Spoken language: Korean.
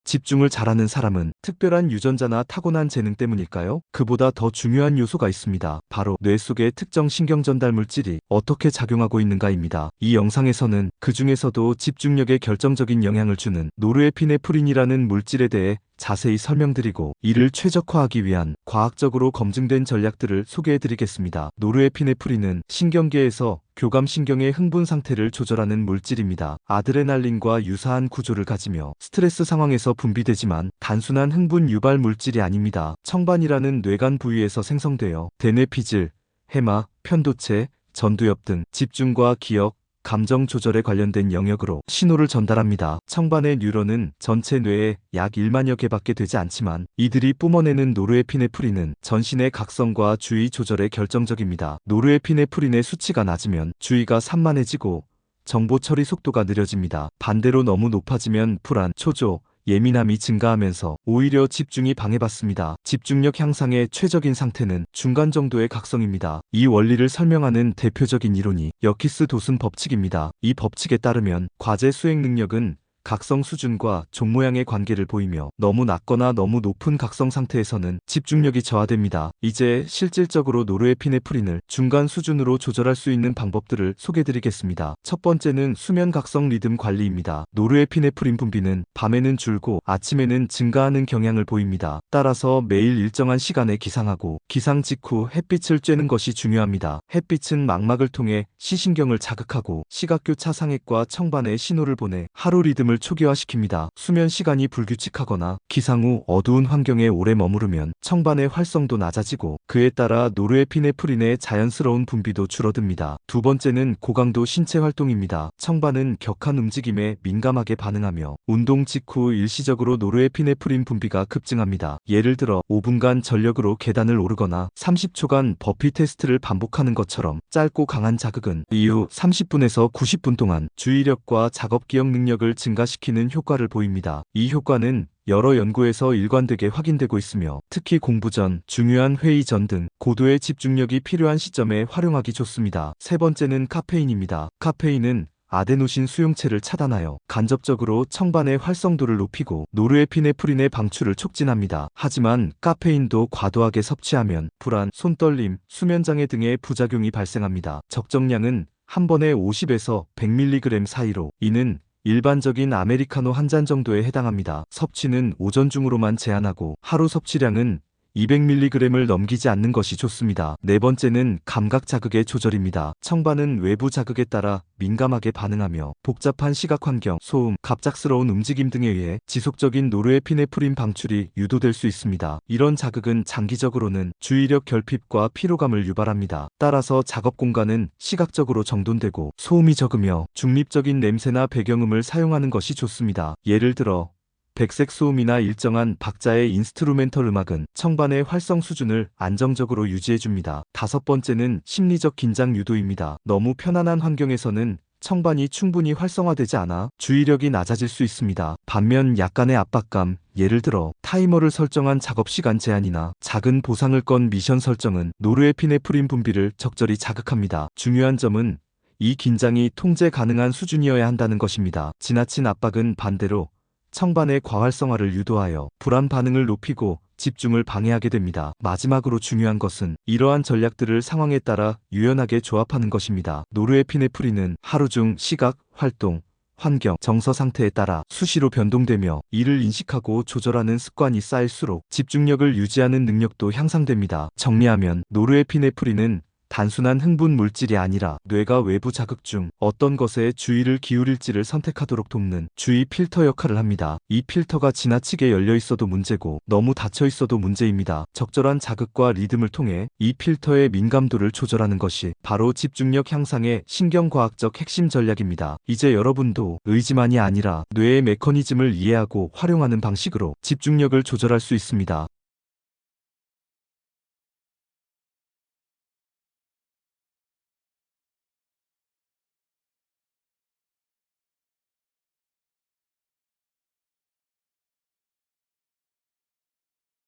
집중을 잘하는 사람은 특별한 유전자나 타고난 재능 때문일까요? 그보다 더 중요한 요소가 있습니다. 바로 뇌 속의 특정 신경 전달 물질이 어떻게 작용하고 있는가입니다. 이 영상에서는 그 중에서도 집중력에 결정적인 영향을 주는 노르에피네프린이라는 물질에 대해 자세히 설명드리고 이를 최적화하기 위한 과학적으로 검증된 전략들을 소개해드리겠습니다. 노르에피네프린은 신경계에서 교감신경의 흥분 상태를 조절하는 물질입니다. 아드레날린과 유사한 구조를 가지며 스트레스 상황에서 분비되지만 단순한 흥분 유발 물질이 아닙니다. 청반이라는 뇌간 부위에서 생성되어 대뇌피질, 해마, 편도체, 전두엽 등 집중과 기억, 감정 조절에 관련된 영역으로 신호를 전달합니다. 청반의 뉴런은 전체 뇌에 약 1만여 개밖에 되지 않지만 이들이 뿜어내는 노르에피네프린은 전신의 각성과 주의 조절에 결정적입니다. 노르에피네프린의 수치가 낮으면 주의가 산만해지고 정보 처리 속도가 느려집니다. 반대로 너무 높아지면 불안, 초조, 예민함이 증가하면서 오히려 집중이 방해받습니다. 집중력 향상의 최적인 상태는 중간 정도의 각성입니다. 이 원리를 설명하는 대표적인 이론이 여키스 도슨 법칙입니다. 이 법칙에 따르면 과제 수행 능력은 각성 수준과 종 모양의 관계를 보이며 너무 낮거나 너무 높은 각성 상태에서는 집중력이 저하됩니다. 이제 실질적으로 노르에피네프린을 중간 수준으로 조절할 수 있는 방법들을 소개드리겠습니다. 첫 번째는 수면 각성 리듬 관리입니다. 노르에피네프린 분비는 밤에는 줄고 아침에는 증가하는 경향을 보입니다. 따라서 매일 일정한 시간에 기상하고 기상 직후 햇빛을 쬐는 것이 중요합니다. 햇빛은 망막을 통해 시신경을 자극하고 시각교 차상액과 청반에 신호를 보내 하루 리듬을 초기화시킵니다. 수면 시간이 불규칙하거나 기상 후 어두운 환경에 오래 머무르면 청반의 활성도 낮아지고 그에 따라 노르에피네프린의 자연스러운 분비도 줄어듭니다. 두 번째는 고강도 신체 활동입니다. 청반은 격한 움직임에 민감하게 반응하며 운동 직후 일시적으로 노르에피네프린 분비가 급증합니다. 예를 들어 5분간 전력으로 계단을 오르거나 30초간 버피 테스트를 반복하는 것처럼 짧고 강한 자극은 이후 30분에서 90분 동안 주의력과 작업 기억 능력을 증가시키는 효과를 보입니다. 이 효과는 여러 연구에서 일관되게 확인되고 있으며 특히 공부 전, 중요한 회의 전 등 고도의 집중력이 필요한 시점에 활용하기 좋습니다. 세 번째는 카페인입니다. 카페인은 아데노신 수용체를 차단하여 간접적으로 청반의 활성도를 높이고 노르에피네프린의 방출을 촉진합니다. 하지만 카페인도 과도하게 섭취하면 불안, 손떨림, 수면장애 등의 부작용이 발생합니다. 적정량은 한 번에 50에서 100mg 사이로 이는 일반적인 아메리카노 한 잔 정도에 해당합니다. 섭취는 오전 중으로만 제한하고 하루 섭취량은 200mg을 넘기지 않는 것이 좋습니다. 네 번째는 감각 자극의 조절입니다. 청반은 외부 자극에 따라 민감하게 반응하며 복잡한 시각 환경, 소음, 갑작스러운 움직임 등에 의해 지속적인 노르에피네프린 방출이 유도될 수 있습니다. 이런 자극은 장기적으로는 주의력 결핍과 피로감을 유발합니다. 따라서 작업 공간은 시각적으로 정돈되고 소음이 적으며 중립적인 냄새나 배경음을 사용하는 것이 좋습니다. 예를 들어 백색 소음이나 일정한 박자의 인스트루멘털 음악은 청반의 활성 수준을 안정적으로 유지해줍니다. 다섯 번째는 심리적 긴장 유도입니다. 너무 편안한 환경에서는 청반이 충분히 활성화되지 않아 주의력이 낮아질 수 있습니다. 반면 약간의 압박감, 예를 들어 타이머를 설정한 작업 시간 제한이나 작은 보상을 건 미션 설정은 노르에피네프린 분비를 적절히 자극합니다. 중요한 점은 이 긴장이 통제 가능한 수준이어야 한다는 것입니다. 지나친 압박은 반대로 청반의 과활성화를 유도하여 불안 반응을 높이고 집중을 방해하게 됩니다. 마지막으로 중요한 것은 이러한 전략들을 상황에 따라 유연하게 조합하는 것입니다. 노르에피네프린은 하루 중 시각, 활동, 환경, 정서 상태에 따라 수시로 변동되며 이를 인식하고 조절하는 습관이 쌓일수록 집중력을 유지하는 능력도 향상됩니다. 정리하면 노르에피네프린은 단순한 흥분 물질이 아니라 뇌가 외부 자극 중 어떤 것에 주의를 기울일지를 선택하도록 돕는 주의 필터 역할을 합니다. 이 필터가 지나치게 열려 있어도 문제고 너무 닫혀 있어도 문제입니다. 적절한 자극과 리듬을 통해 이 필터의 민감도를 조절하는 것이 바로 집중력 향상의 신경과학적 핵심 전략입니다. 이제 여러분도 의지만이 아니라 뇌의 메커니즘을 이해하고 활용하는 방식으로 집중력을 조절할 수 있습니다.